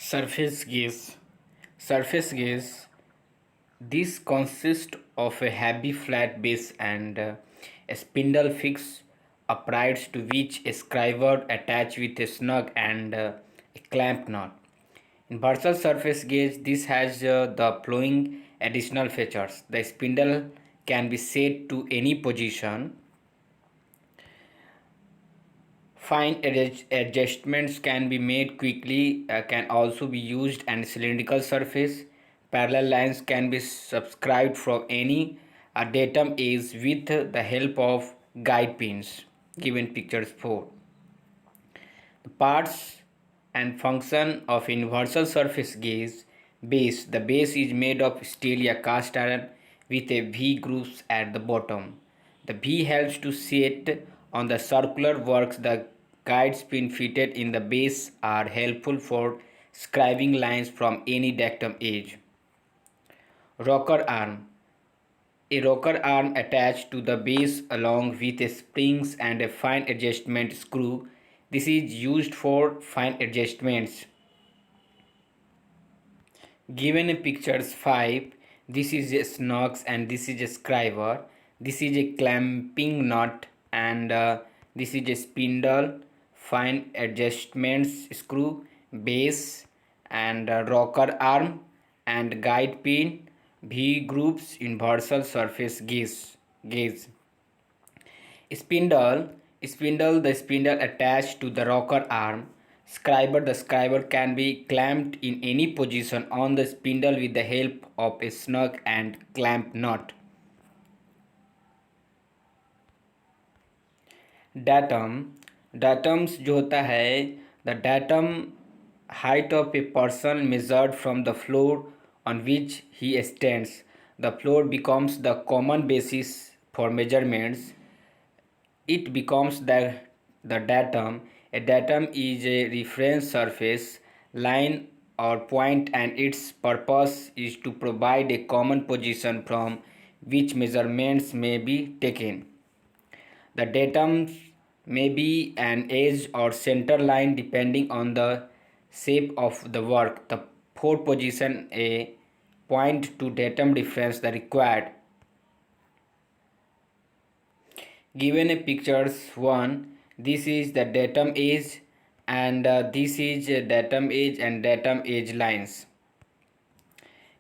Surface gaze. Surface gaze. This consists of a heavy flat base and a spindle fixed upright to which a scriber attached with a snug and a clamp knot. In versatile surface gauge, this has the following additional features. The spindle can be set to any position. Fine adjustments can be made quickly, can also be used, and cylindrical surface. Parallel lines can be subscribed from any datum edge with the help of guide pins given pictures 4. The parts and function of universal surface gauge base. The base is made of steel or cast iron with a V grooves at the bottom. The V helps to set on the circular works. The guides pin fitted in the base are helpful for scribing lines from any datum edge. Rocker arm. A rocker arm attached to the base along with springs and a fine adjustment screw. This is used for fine adjustments. Given in pictures 5, this is a snogs and this is a scriber. This is a clamping knot and this is a spindle, fine adjustments screw, base and rocker arm and guide pin, V groups, universal surface gauge. The spindle attached to the rocker arm. The scriber can be clamped in any position on the spindle with the help of a snug and clamp knot. Datums जो होता है, the datum height of a person measured from the floor on which he stands. The floor becomes the common basis for measurements. It becomes the datum. A datum is a reference surface line or point, and its purpose is to provide a common position from which measurements may be taken. The datum may be an edge or center line depending on the shape of the work. The four position a point to datum reference the required. Given a pictures 1, this is the datum edge and this is datum edge and datum edge lines.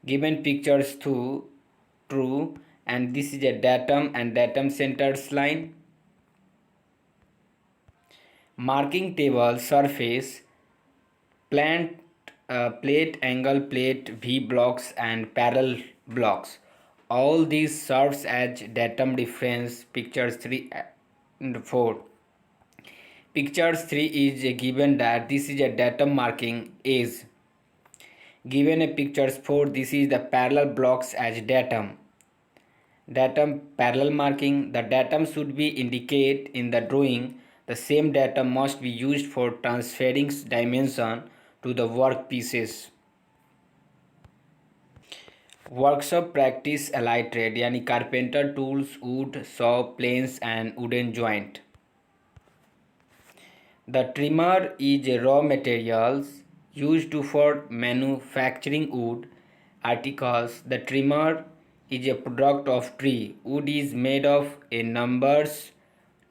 Given pictures 2, true, and this is a datum and datum centers line. Marking table surface, plate, angle plate, V blocks and parallel blocks. All these serves as datum reference. Pictures 3 and 4. Pictures 3 is given that this is a datum marking is. Given a pictures 4, this is the parallel blocks as datum. Datum parallel marking. The datum should be indicated in the drawing. The same datum must be used for transferring dimension to the work pieces. Workshop practice allied trade यानी carpenter tools, wood, saw, planes and wooden joint. The trimmer is a raw materials used for manufacturing wood articles. The trimmer is a product of tree. Wood is made of a numbers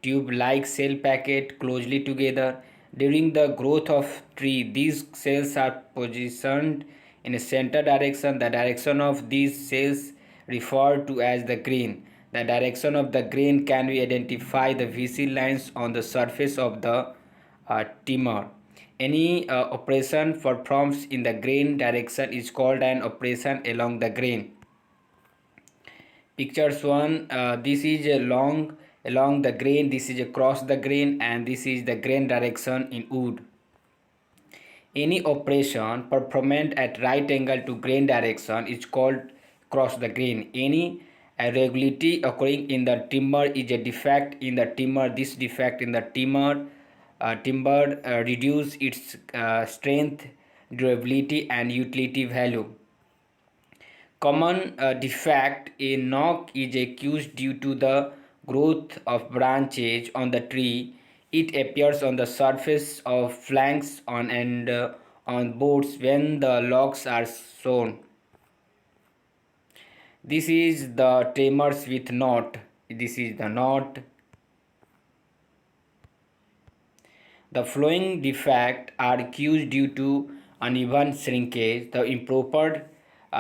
tube-like cell packed closely together. During the growth of tree, these cells are positioned in a center direction. The direction of these cells referred to as the grain. The direction of the grain can be identified the VC lines on the surface of the trimmer. Any operation performed in the grain direction is called an operation along the grain. Pictures 1, this is along the grain, this is across the grain, and this is the grain direction in wood. Any operation performed at right angle to grain direction is called cross the grain. Any irregularity occurring in the timber is a defect in the timber. This defect in the timber reduce its strength, durability and utility value. Common defect in knock is accused due to the growth of branches on the tree. It appears on the surface of flanks on and on boards when the locks are sewn. This is the tremors with knot. This is the knot. The flowing defect are cues due to uneven shrinkage, the improper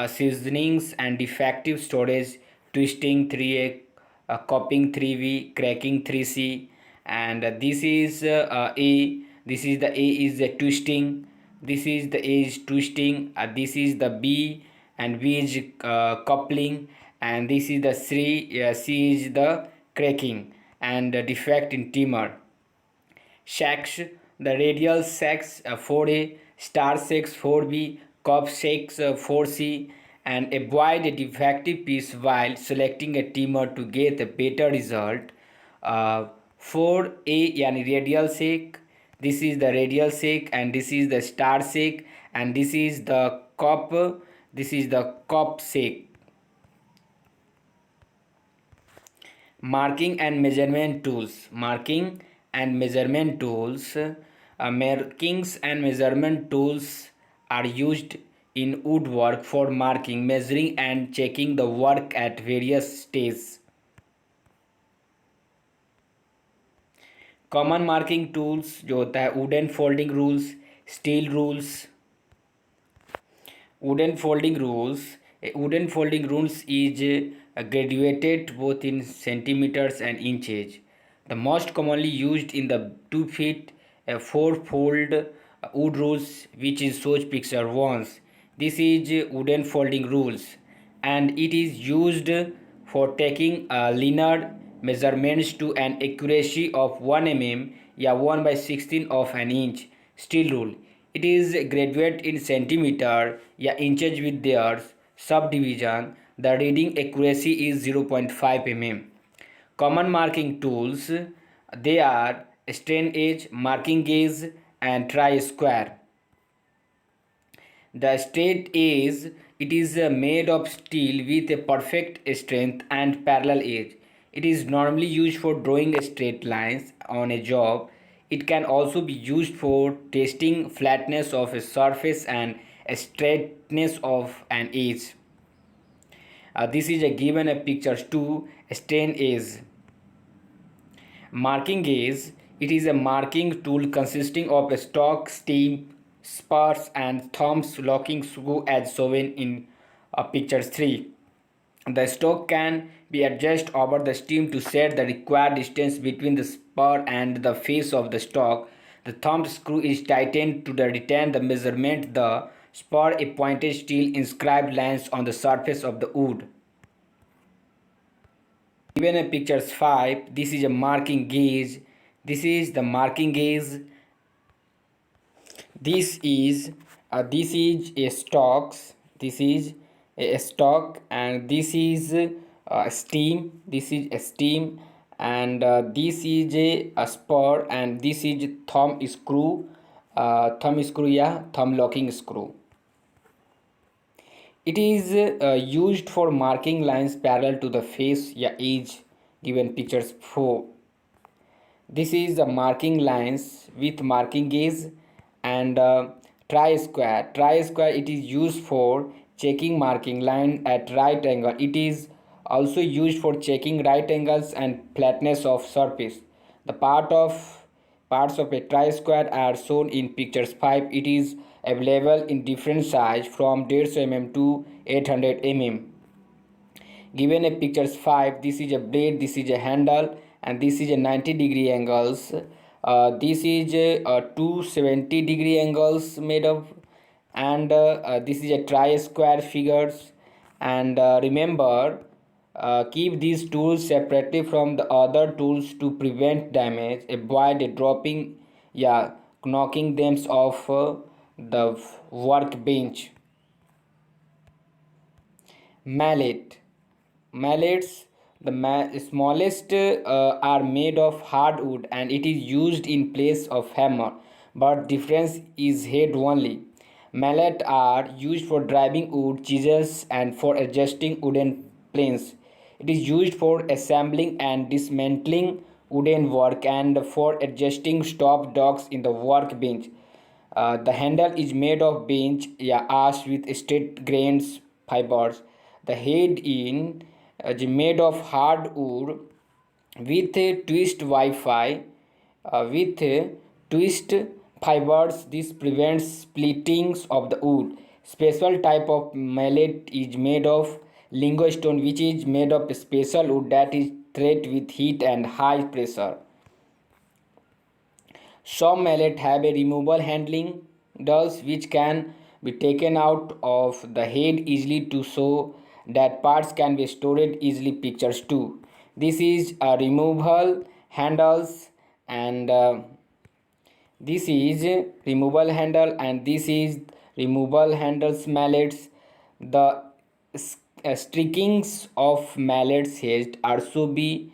seasonings and defective storage, twisting 3A, cupping 3V, cracking 3C, and this is A. This is the A is the twisting. This is the A is twisting. This is the B, and B is coupling, and this is the C is the cracking and defect in timber. Shacks, the radial shacks 4A, star shacks 4B, cup shacks 4C, and avoid a defective piece while selecting a timber to get a better result. 4A yani radial shack, this is the radial shack, and this is the star shack, and this is the cup shack. Marking and measurement tools. Markings and measurement tools are used in woodwork for marking, measuring and checking the work at various stages. Common marking tools जो होता है wooden folding rules, steel rules. Wooden folding rules is graduated both in centimeters and inches. The most commonly used in the 2 feet 4 fold wood rules, which is shows picture once. This is wooden folding rules, and it is used for taking linear measurements to an accuracy of 1 mm या 1 by 16 of an inch. Steel rule. It is graduate in centimeter या inches with their subdivision. The reading accuracy is 0.5 mm. Common marking tools, they are strain edge, marking gauge, and try square. The straight edge, it is made of steel with a perfect strength and parallel edge. It is normally used for drawing straight lines on a job. It can also be used for testing flatness of a surface and straightness of an edge. This is a given a pictures 2 strain edge. Marking gauge, it is a marking tool consisting of a stock, stem, spurs and thumbs locking screw as shown in picture 3. The stock can be adjusted over the stem to set the required distance between the spur and the face of the stock. The thumb screw is tightened to retain the measurement. The spur a pointed steel inscribed lines on the surface of the wood. Given a pictures 5, this is a marking gauge. This is the marking gauge. This is a stocks. This is a stock, and this is a stem. This is a stem, and this is a spur, and this is thumb screw. Thumb locking screw. It is used for marking lines parallel to the face या edge. Given pictures 4. This is the marking lines with marking gauge and tri-square. Tri-square, it is used for checking marking line at right angle. It is also used for checking right angles and flatness of surface. The parts of a tri-square are shown in pictures 5. It is available in different size from 150 mm to 800 mm. Given a pictures 5, this is a blade, this is a handle, and this is a 90-degree angles. This is a 270-degree angles made of, and this is a tri-square figures. And remember, keep these tools separately from the other tools to prevent damage. Avoid dropping, knocking them off the workbench. Mallets, the smallest are made of hardwood, and it is used in place of hammer, but difference is head only. Mallet are used for driving wood, chisels, and for adjusting wooden planes. It is used for assembling and dismantling wooden work and for adjusting stop dogs in the workbench. The handle is made of bench, yeah, ash with straight grains fibers. The head is made of hard wood with a twist Wi-Fi with twist fibers. This prevents splittings of the wood. Special type of mallet is made of lingo stone, which is made of special wood that is treated with heat and high pressure. Some mallet have a removable handling dulls which can be taken out of the head easily to show that parts can be stored easily. Pictures too. This is a removable handles and this is removable handle and this is removable handles mallets. The streakings of mallets head also be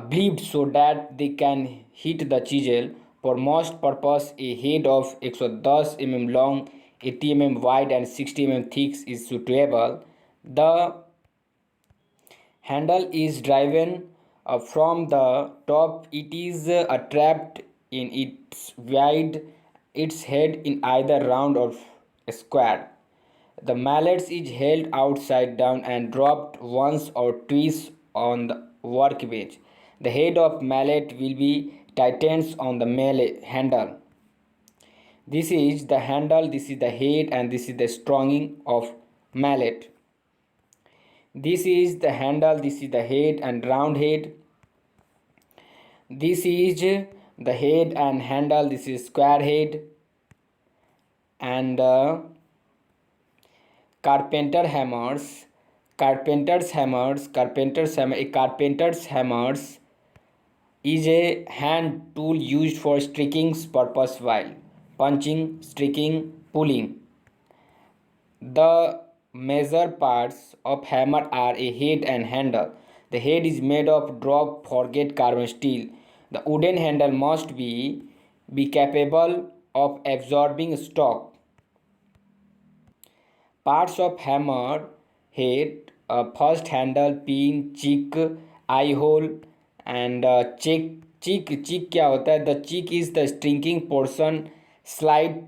bleed so that they can hit the chisel. For most purpose, a head of 110 mm long, 80 mm wide and 60 mm thick is suitable. The handle is driven from the top. It is trapped in its wide its head in either round or square. The mallet is held outside down and dropped once or twice on the workbench. The head of mallet will be tightened on the mallet handle. This is the handle, this is the head, and this is the stronging of mallet. This is the handle, this is the head and round head. This is the head and handle, this is square head. And carpenter hammers, carpenter's hammers is a hand tool used for striking purpose while punching, striking, pulling. The major parts of hammer are a head and handle. The head is made of drop forget carbon steel. The wooden handle must be capable of absorbing shock. Parts of hammer head: first handle, pin, cheek, eye hole and cheek क्या होता है? The cheek is the strinking portion. Slight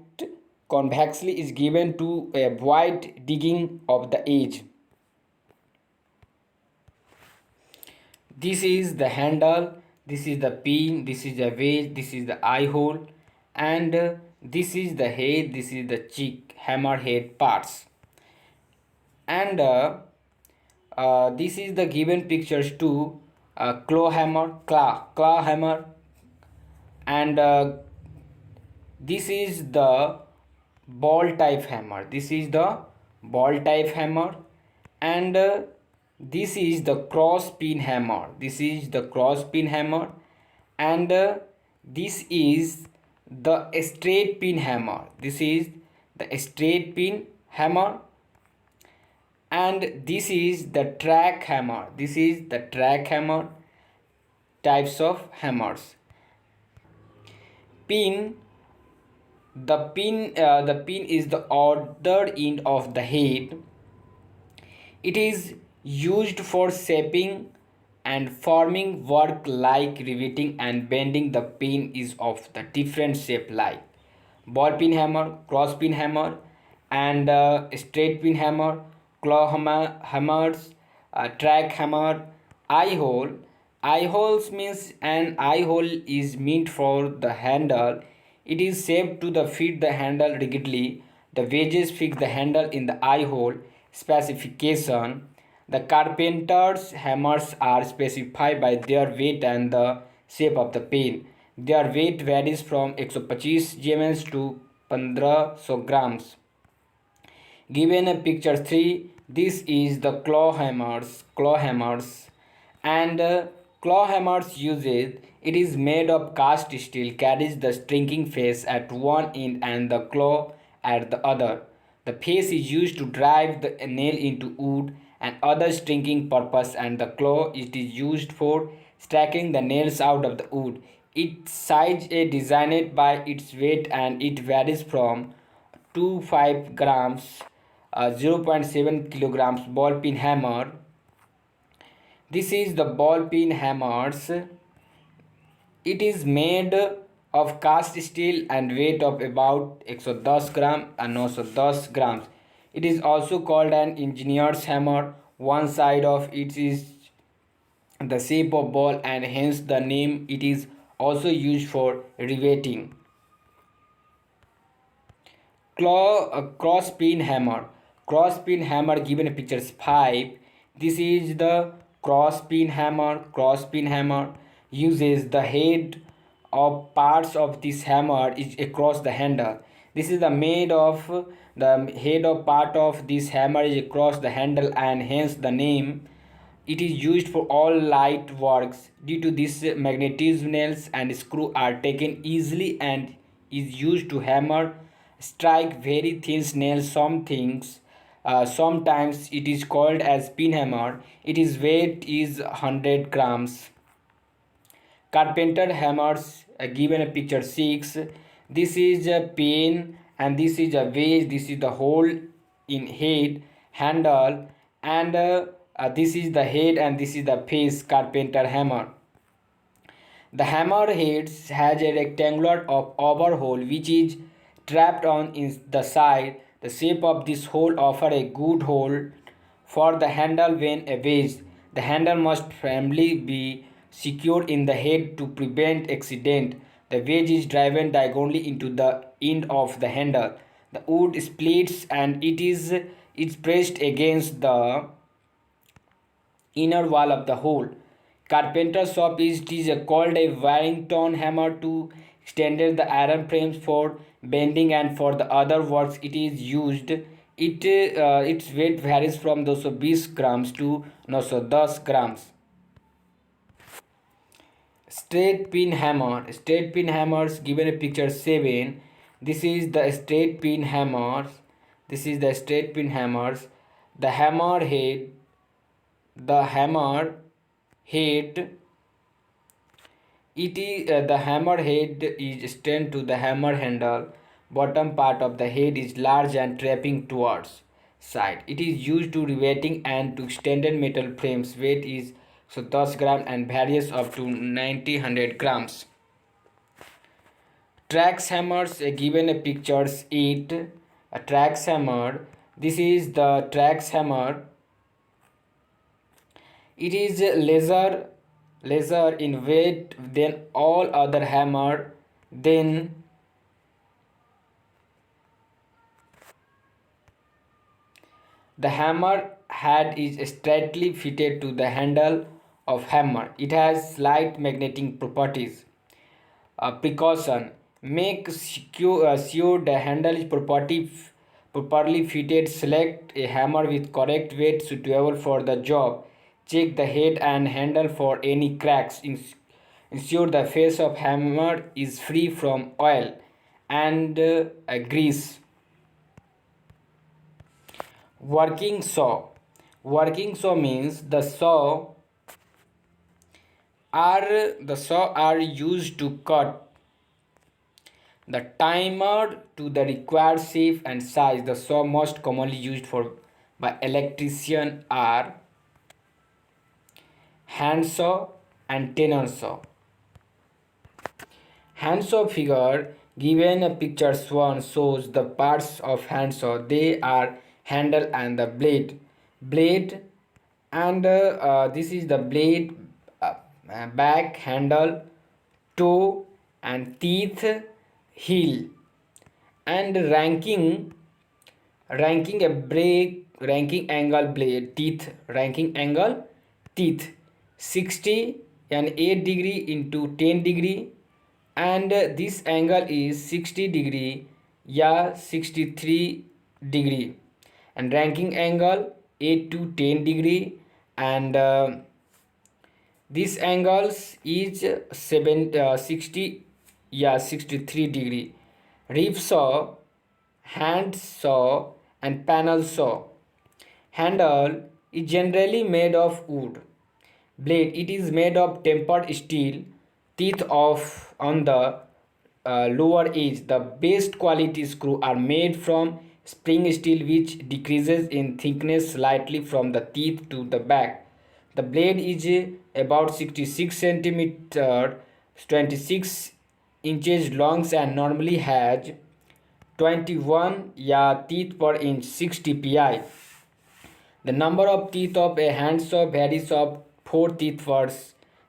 convexly is given to avoid digging of the edge. This is the handle, this is the pin, this is the wedge, this is the eye hole, and this is the head, this is the cheek hammer head parts. And this is the given pictures too. Claw hammer, and this is the ball type hammer. This is the ball type hammer, and this is the cross pin hammer. This is the cross pin hammer, and this is the straight pin hammer. This is the straight pin hammer, and this is the track hammer. This is the track hammer. Types of hammers. Pin. The pin is the other end of the head. It is used for shaping and forming work like riveting and bending. The pin is of the different shape like ball pin hammer, cross pin hammer, and straight pin hammer, hammers, track hammer, eye hole. Eye holes means an eye hole is meant for the handle. It is shaped to the fit the handle rigidly. The wedges fix the handle in the eye hole. Specification: the carpenter's hammers are specified by their weight and the shape of the pin. Their weight varies from 125 gm's to 1500 grams. Given a picture 3, this is the claw hammers, and claw hammers uses. It is made of cast steel, carries the striking face at one end and the claw at the other. The face is used to drive the nail into wood and other striking purpose, and the claw it is used for striking the nails out of the wood. Its size is designed by its weight and it varies from 25 grams 0.7 kilograms. Ball pin hammer. This is the ball pin hammers. It is made of cast steel and weight of about 110 gram and 910 grams. It is also called an engineer's hammer. One side of it is the shape of ball and hence the name. It is also used for riveting. Cross pin hammer. Cross pin hammer given in picture 5. This is the cross pin hammer. Cross pin hammer uses the head of parts of this hammer is across the handle. This is the made of the head of part of this hammer is across the handle and hence the name. It is used for all light works. Due to this, magnetism nails and screw are taken easily and is used to hammer, strike very thin nails. Sometimes it is called as pin hammer. Its weight is 100 grams. Carpenter hammers given a picture 6. This is a pin and this is a wedge. This is the hole in head handle and this is the head and this is the face. Carpenter hammer. The hammer head has a rectangular over hole which is trapped on in the side. The shape of this hole offers a good hold for the handle when wedged. The handle must firmly be secured in the head to prevent accident. The wedge is driven diagonally into the end of the handle. The wood splits and it's pressed against the inner wall of the hole. Carpenter shop is called a Warrington hammer to extend the iron frames for bending and for the other works it is used. Its weight varies from 220 grams to 910 grams. Straight pin hammer. Straight pin hammers given a picture 7. This is the straight pin hammers. This is the straight pin hammers. The hammer head. The hammer head. The hammer head is extended to the hammer handle. Bottom part of the head is large and trapping towards side. It is used to riveting and to extended metal frames. Weight is 10 grams and varies up to 90-100 grams. Trax hammers given a pictures 8. A trax hammer. This is the trax hammer. It is lesser in weight than all other hammer. Then the hammer head is straightly fitted to the handle of hammer. It has slight magnetic properties. Precaution: make sure the handle is properly fitted. Select a hammer with correct weight suitable for the job. Check the head and handle for any cracks. Ensure the face of hammer is free from oil and grease. Working saw. Working saw means the saw are used to cut the timer to the required shape and size. The saw most commonly used for by electrician are hand saw and tenon saw. Hand saw figure given a picture 1 shows the parts of hand saw. They are handle and the blade and this is the blade, back, handle, toe and teeth, heel and ranking a break, ranking angle blade, teeth 60 and 8 degree into 10 degree and this angle is 60 degree, 63 degree and ranking angle 8 to 10 degree and this angles is 63 degree. Rib saw, hand saw and panel saw. Handle is generally made of wood. Blade, it is made of tempered steel. Teeth of on the lower edge. The best quality screw are made from spring steel which decreases in thickness slightly from the teeth to the back. The blade is about 66 centimeter, 26 inches long and normally has 21 teeth per inch, 60 pi. The number of teeth of a handsaw varies of 4 teeth per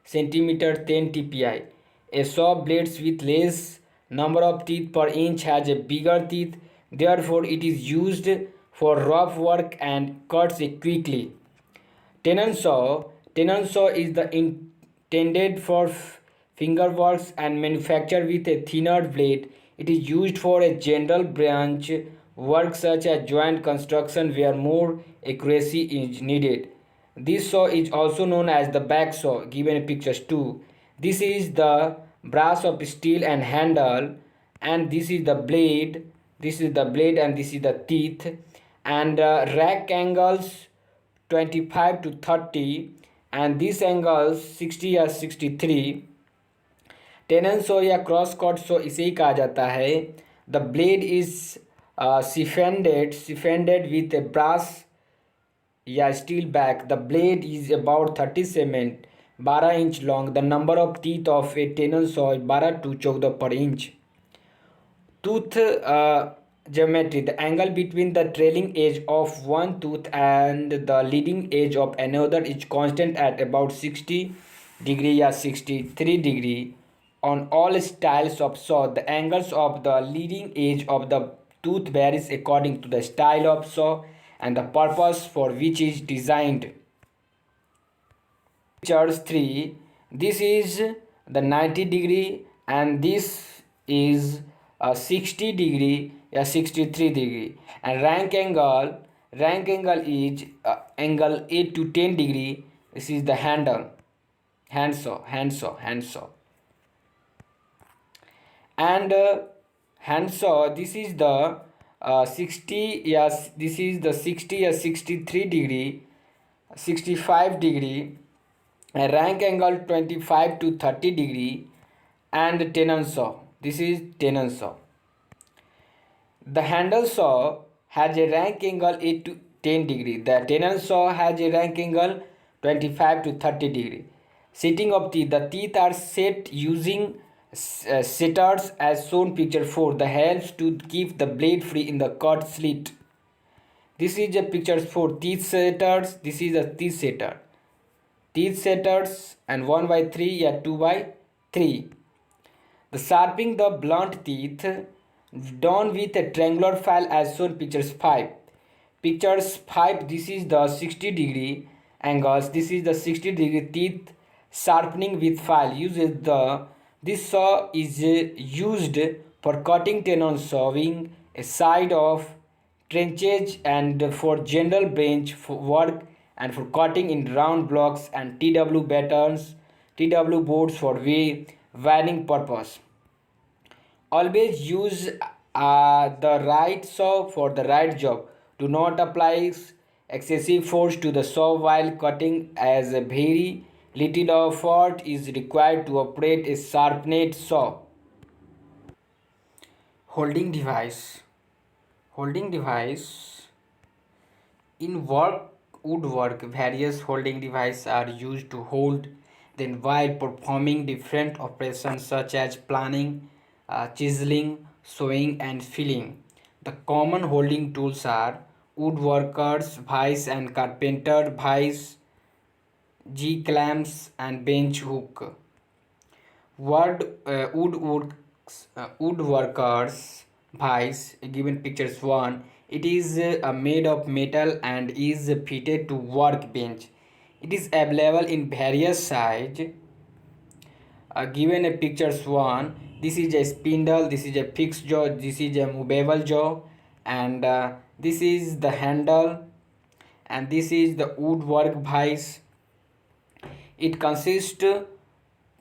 centimeter, 10 ppi. A saw blades with less number of teeth per inch has a bigger teeth, therefore it is used for rough work and cuts quickly. Tenon saw is the intended for fingerworks and manufactured with a thinner blade. It is used for a general branch work such as joint construction where more accuracy is needed. This saw is also known as the back saw, given in pictures 2. This is the brass of steel and handle, and this is the blade. This is the blade, and this is the teeth. And rack angles 25 to 30, and this angle 60 या 63. Tenon सो या cross cut so इसे ही कहा जाता है. The blade is stiffened with a brass या steel back. The blade is about 37 12 inch long. The number of teeth of a tenon saw 12 to 14 per inch. Tooth geometry. The angle between the trailing edge of one tooth and the leading edge of another is constant at about 60 degree या 63 degree. On all styles of saw, the angles of the leading edge of the tooth varies according to the style of saw and the purpose for which is designed. Pictures 3. This is the 90 degree and this is 60 degree या 63 degree. And rank angle is angle 8 to 10 degree. This is the hand saw. And hand saw, this is the 60, yes, this is the 60 or 63 degree, 65 degree, and rank angle 25 to 30 degree. And tenon saw, this is tenon saw. The handle saw has a rank angle 8 to 10 degree. The tenon saw has a rank angle 25 to 30 degree. Setting of teeth. The teeth are set using setters as shown picture 4. The helps to keep the blade free in the cut slit. This is a picture 4. Teeth setters. This is a teeth setter. Teeth setters and 1/3 या 2/3. The sharpening the blunt teeth done with a triangular file as shown pictures 5. Pictures 5. This is the 60 degree angles. This is the 60 degree teeth sharpening with file. This saw is used for cutting tenon sawing a side of trenches and for general bench work and for cutting in round blocks and TW boards for wiring purpose. Always use the right saw for the right job. Do not apply excessive force to the saw while cutting, as a very little effort is required to operate a sharpened saw. Holding device. In woodwork, various holding devices are used to hold them while performing different operations such as planing, chiseling, sewing, and filling. The common holding tools are woodworkers' vice and carpenter vice, G-clamps, and bench hook. Woodworkers vice, given pictures 1. It is made of metal and is fitted to workbench. It is available in various size. Given a pictures 1. This is a spindle, this is a fixed jaw, this is a movable jaw, and this is the handle, and this is the woodwork vice. It consists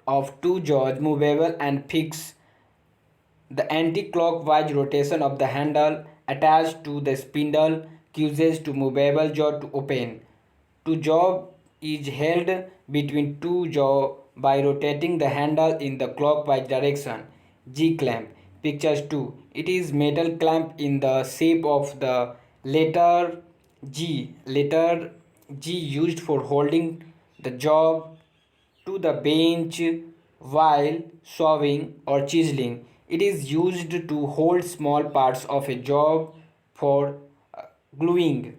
of 2 jaws, movable and fixed. The anti-clockwise rotation of the handle attached to the spindle causes to movable jaw to open. 2 jaw is held between 2 jaw by rotating the handle in the clockwise direction. G-clamp. Pictures 2. It is metal clamp in the shape of the letter G. Letter G used for holding the jaw to the bench while sawing or chiseling. It is used to hold small parts of a job for gluing.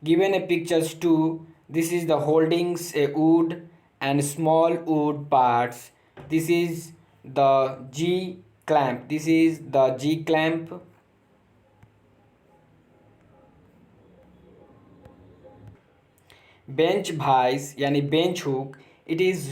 Given a pictures two, this is the holdings a wood and small wood parts. This is the G clamp. This is the G clamp. Bench vise yani bench hook. It is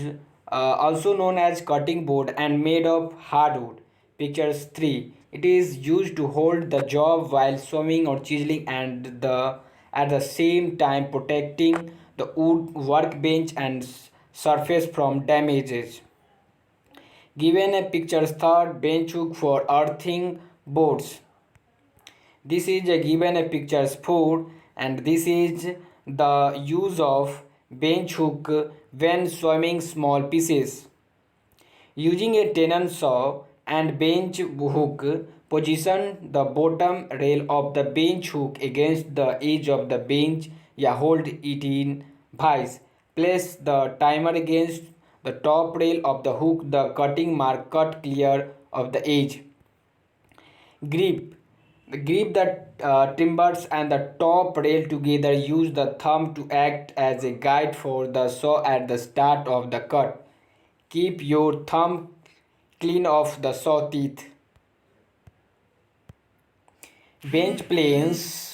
also known as cutting board and made of hardwood. Pictures 3. It is used to hold the job while sewing or chiseling and the at the same time protecting the wood workbench and surface from damages. Given a pictures third bench hook for earthing boards. This is a given a pictures 4 and this is the use of bench hook when sewing small pieces. Using a tenon saw and bench hook, position the bottom rail of the bench hook against the edge of the bench. Yeah, hold it in vice. Place the timer against the top rail of the hook. The cutting mark cut clear of the edge. Grip. Grip the timbers and the top rail together. Use the thumb to act as a guide for the saw at the start of the cut. Keep your thumb clean of the saw teeth. Bench planes